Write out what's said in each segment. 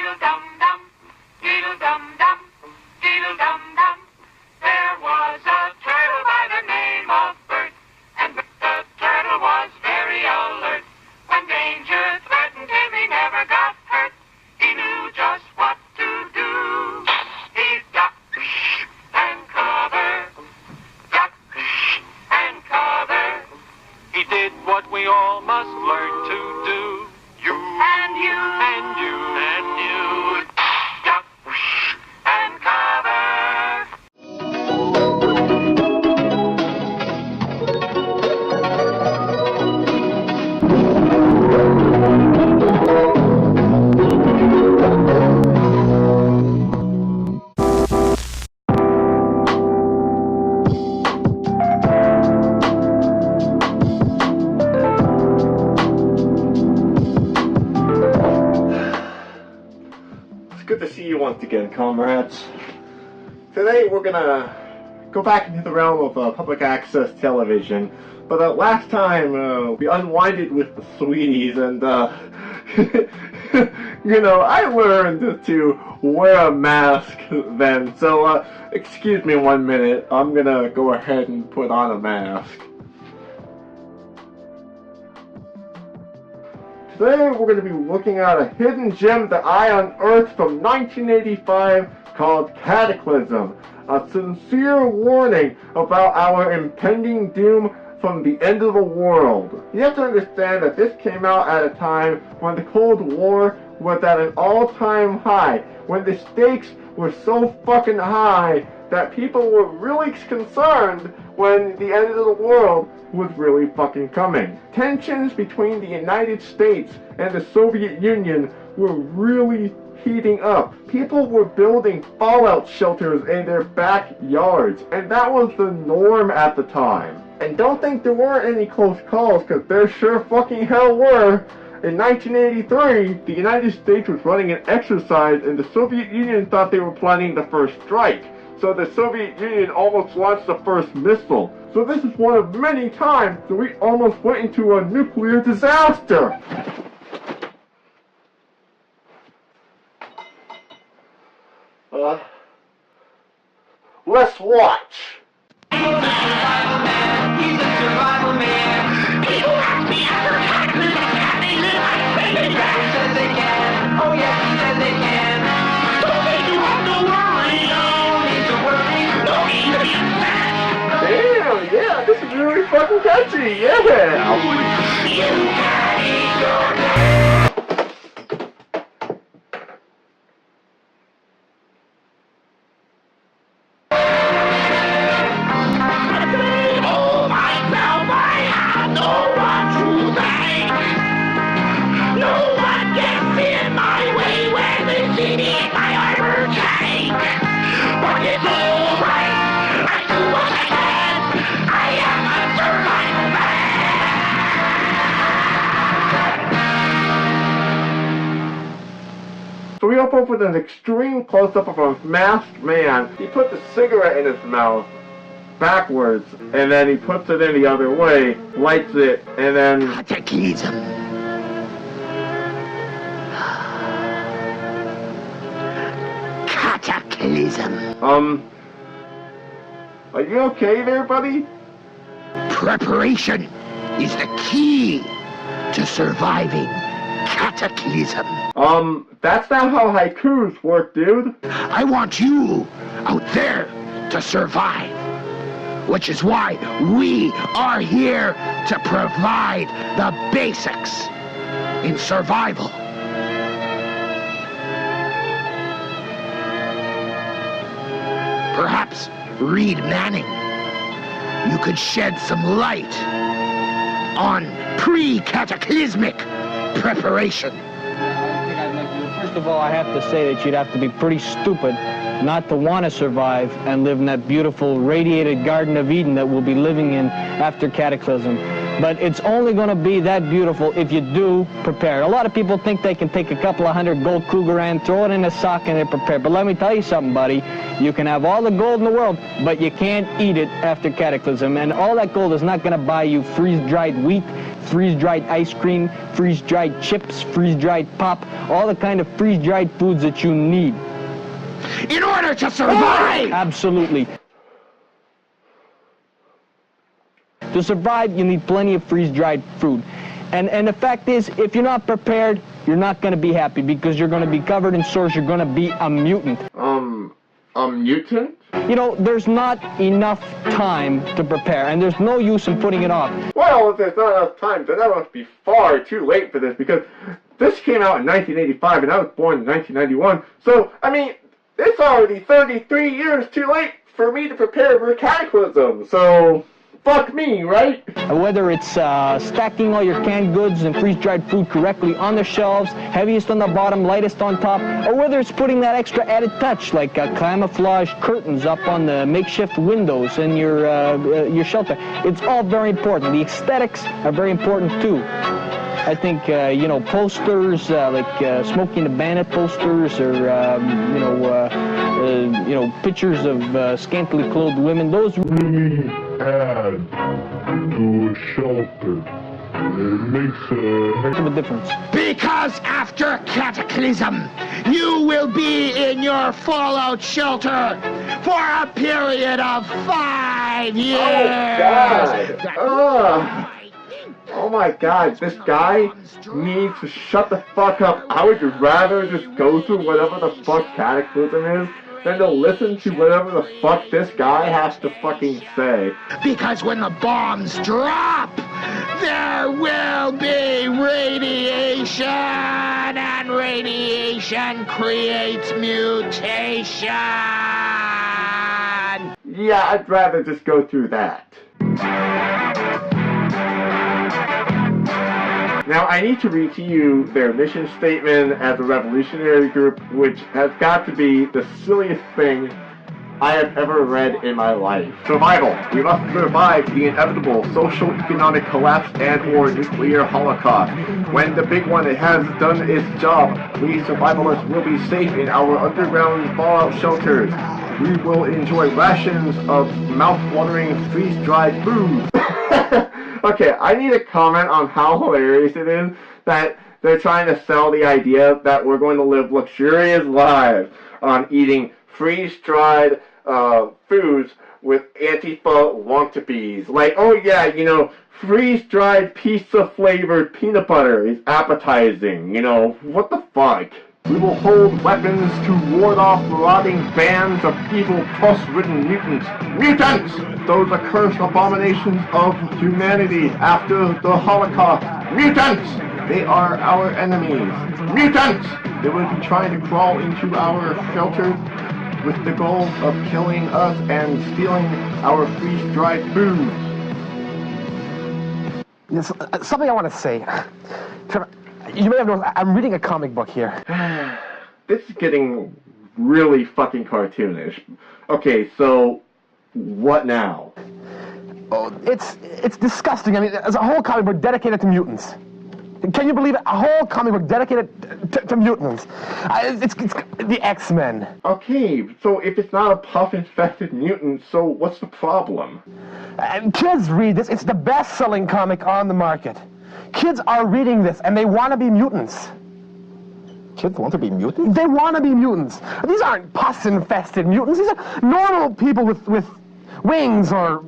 Deedle-dum-dum, deedle-dum-dum, deedle-dum-dum. There was a turtle by the name of Bert, and the turtle was very alert. When danger threatened him, he never got hurt. He knew just what to do. He'd duck and cover, duck and cover. He did what we all must learn to do. You and you and you and you, duck and cover. Good to see you once again, comrades. Today we're gonna go back into the realm of public access television, but last time we unwinded with the sweeties, and you know, I learned to wear a mask then, so excuse me 1 minute, I'm gonna go ahead and put on a mask. Today we're going to be looking at a hidden gem that I unearthed from 1985 called Cataclysm, a sincere warning about our impending doom from the end of the world. You have to understand that this came out at a time when the Cold War was at an all-time high, when the stakes were so fucking high that people were really concerned when the end of the world was really fucking coming. Tensions between the United States and the Soviet Union were really heating up. People were building fallout shelters in their backyards, and that was the norm at the time. And don't think there weren't any close calls, because there sure fucking hell were. In 1983, the United States was running an exercise, and the Soviet Union thought they were planning the first strike. So the Soviet Union almost launched the first missile. So this is one of many times that we almost went into a nuclear disaster. Let's watch. He's a survival man. He's a survival man. People ask me after Cataclysm, can they live? I say they can. He says they can. Oh yes, he says they can. Don't think you have to worry. No need to worry. No need to be sad. Damn, yeah, this is really fucking catchy, yeah! You can eat your day. Oh myself, I have no one to thank. No one gets in my way when they see me in my armor tank. But it's alright. I do what I can. I am a survival man. So we open up with an extreme close-up of a masked man. He puts a cigarette in his mouth backwards, and then he puts it in the other way, lights it, and then... Cataclysm. Cataclysm. Are you okay there, buddy? Preparation is the key to surviving Cataclysm. That's not how haikus work, dude. I want you out there to survive, which is why we are here to provide the basics in survival. Perhaps, Reed Manning, you could shed some light on pre-cataclysmic preparation. First of all, I have to say that you'd have to be pretty stupid not to want to survive and live in that beautiful radiated Garden of Eden that we'll be living in after Cataclysm. but it's only going to be that beautiful if you do prepare. A lot of people think they can take a couple of hundred gold Krugerrand, throw it in a sock, and they're prepared. But let me tell you something, buddy. You can have all the gold in the world, but you can't eat it after Cataclysm. And all that gold is not going to buy you freeze-dried wheat, freeze-dried ice cream, freeze-dried chips, freeze-dried pop, all the kind of freeze-dried foods that you need. In order to survive! Absolutely. To survive, you need plenty of freeze-dried food. And the fact is, if you're not prepared, you're not going to be happy because you're going to be covered in sores. You're going to be a mutant. A mutant? You know, there's not enough time to prepare, and there's no use in putting it off. Well, if there's not enough time, then that must be far too late for this, because this came out in 1985, and I was born in 1991. So, I mean, it's already 33 years too late for me to prepare for Cataclysm. So, fuck me, right? Whether it's stacking all your canned goods and freeze-dried food correctly on the shelves, heaviest on the bottom, lightest on top, or whether it's putting that extra added touch like camouflage curtains up on the makeshift windows in your shelter. It's all very important. The aesthetics are very important too. I think, you know, posters like Smokey and the Bandit posters, or you know, pictures of scantily clothed women. Those really add to a shelter. It makes a heck of a difference. Because after Cataclysm, you will be in your fallout shelter for a period of 5 years. Oh, God. Oh my God, this guy needs to shut the fuck up. I would rather just go through whatever the fuck Cataclysm is than to listen to whatever the fuck this guy has to fucking say. Because when the bombs drop, there will be radiation, and radiation creates mutation. Yeah, I'd rather just go through that. Now, I need to read to you their mission statement as a revolutionary group, which has got to be the silliest thing I have ever read in my life. Survival. We must survive the inevitable social, economic collapse and/or nuclear holocaust. When the big one has done its job, we survivalists will be safe in our underground fallout shelters. We will enjoy rations of mouth-watering freeze-dried food. Okay, I need to comment on how hilarious it is that they're trying to sell the idea that we're going to live luxurious lives on eating freeze-dried foods with Antifa wannabes. Like, oh yeah, you know, freeze-dried pizza-flavored peanut butter is appetizing. You know, what the fuck? We will hold weapons to ward off marauding bands of evil pus-ridden mutants. Mutants! Those accursed abominations of humanity after the Holocaust. Mutants! They are our enemies. Mutants! They will be trying to crawl into our shelters with the goal of killing us and stealing our freeze-dried food. Yes, something I want to say. Trevor, you may have noticed, I'm reading a comic book here. This is getting really fucking cartoonish. Okay, so what now? Oh, it's disgusting. I mean, there's a whole comic book dedicated to mutants. Can you believe it? A whole comic book dedicated to mutants. It's the X-Men. Okay, so if it's not a puff-infested mutant, so what's the problem? And kids read this. It's the best-selling comic on the market. Kids are reading this, and they want to be mutants. Kids want to be mutants? They want to be mutants. These aren't pus-infested mutants. These are normal people with wings, or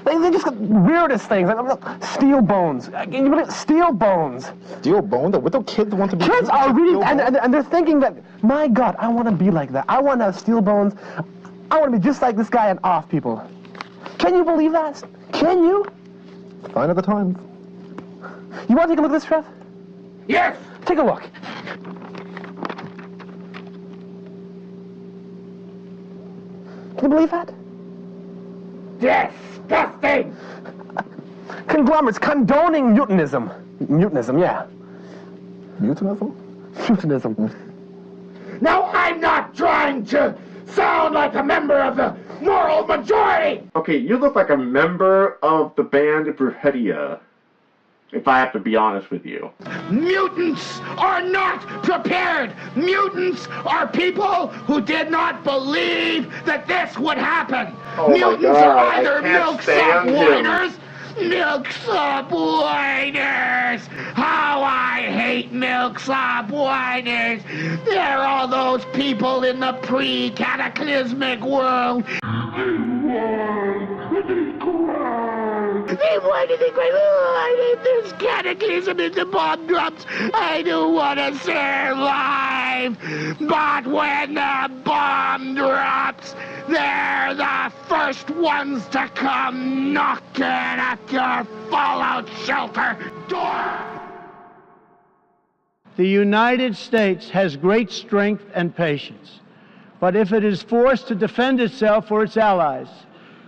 they just got weirdest things. Like, steel bones. Can you believe steel bones? Steel bones? What do kids want to be? Kids are reading, and they're thinking that, my God, I want to be like that. I want to have steel bones. I want to be just like this guy and off people. Can you believe that? Can you? Sign of the times. You want to take a look at this, Trev? Yes! Take a look. Can you believe that? Disgusting! Conglomerates condoning mutinism. Mutinism, yeah. Mutinism? Mutinism. Now, I'm not trying to sound like a member of the moral majority! Okay, you look like a member of the band Brujeria. if I have to be honest with you. Mutants are not prepared. Mutants are people who did not believe that this would happen. Oh my Mutants God, are I either can't stand milksop whiners. Milksop whiners. How I hate milksop whiners. They're all those people in the pre-cataclysmic world. They wanted to cry, oh, I hate this cataclysm and the bomb drops. I don't want to survive. But when the bomb drops, they're the first ones to come knocking at your fallout shelter door. The United States has great strength and patience. But if it is forced to defend itself or its allies,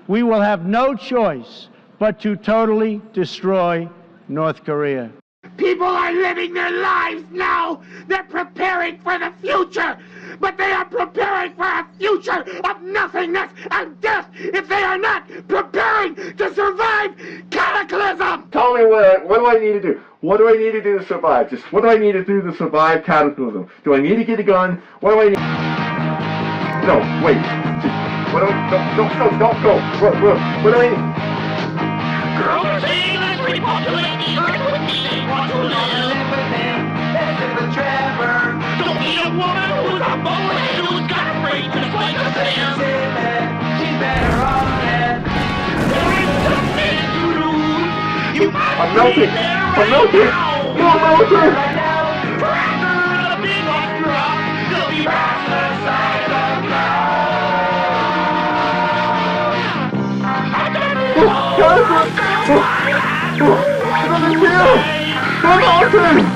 we will have no choice but to totally destroy North Korea. People are living their lives now. They're preparing for the future. But they are preparing for a future of nothingness and death if they are not preparing to survive cataclysm. Tell me what do I need to do? What do I need to do to survive? Just what do I need to do to survive cataclysm? Do I need to get a gun? What do I need? No, wait. What do I... Don't go. What do I need? Girls are saying let's repopulate the earth with me. They want to live with them. Listen to Trevor. Don't be a woman who's a bullet who's got a brain just like a Sam. She's better on it. There is something to lose. You must I'm melting. I'm melting. No, I'm melting. right now. Forever the big one drop. They'll be past the side of the ground. I'm melting.